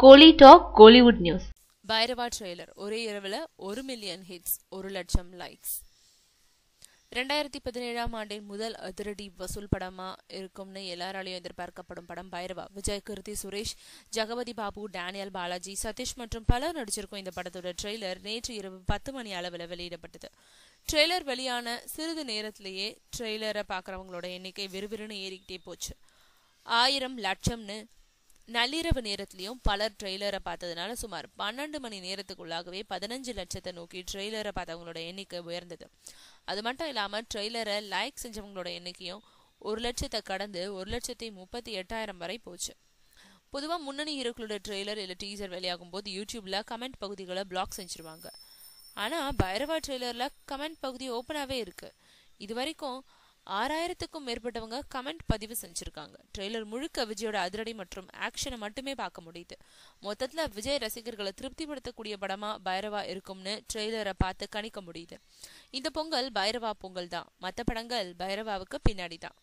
கோலி talk Kollywood news. Bairavaa trailer ஒரே இரவுல 1 million hits, 1 லட்சம் லைக்ஸ். 2017ஆம் ஆண்டின் முதல் அதிரடி வசூல் படமா இருக்கும்னு எல்லாராலையும் எதிர்பார்க்கப்படும் படம் பைரவா. விஜய், கிருத்தி சுரேஷ், ஜெகபதி பாபு, டேனியல் பாலாஜி, சதீஷ் மற்றும் பலர் நடிச்சிருக்கும் இந்த படத்தோட ட்ரெய்லர் நேற்று இரவு 10 மணி அளவில் வெளியிடப்பட்டது. ட்ரெய்லர் வெளியான சிறிது நேரத்திலேயே ட்ரெய்லரை பார்க்குறவங்களோட எண்ணிக்கை விறுவிறுன்னு ஏறிக்கிட்டே போச்சு. 1000 லட்சம்னு நள்ளிரவு நேரத்திலையும் பலர் ட்ரெய்லரை பார்த்ததுனால சுமார் 12 மணி நேரத்துக்குள்ளாகவே 15 லட்சத்தை நோக்கி ட்ரெய்லரை பார்த்தவங்களோட எண்ணிக்கை உயர்ந்தது. அது மட்டும் இல்லாம ட்ரெய்லரை லைக் செஞ்சவங்களோட எண்ணிக்கையும் 1 லட்சத்தை கடந்து 1,38,000 வரை போச்சு. பொதுவாக முன்னணி ஹீரோக்களோட ட்ரெய்லர் இல்லை டீசர் வெளியாகும் போது யூடியூப்ல கமெண்ட் பகுதிகளை பிளாக் செஞ்சிருவாங்க. ஆனா பைரவா ட்ரெய்லர்ல கமெண்ட் பகுதி ஓப்பனாவே இருக்கு. இது வரைக்கும் 6000க்கும் மேற்பட்டவங்க கமெண்ட் பதிவு செஞ்சிருக்காங்க. ட்ரெய்லர் முழுக்க விஜயோட அதிரடி மற்றும் ஆக்ஷனை மட்டுமே பார்க்க முடியுது. மொத்தத்துல விஜய் ரசிகர்களை திருப்திப்படுத்தக்கூடிய படமா பைரவா இருக்கும்னு ட்ரெய்லரை பார்த்து கணிக்க முடியுது. இந்த பொங்கல் பைரவா பொங்கல் தான். மற்ற படங்கள் பைரவாவுக்கு பின்னாடி தான்.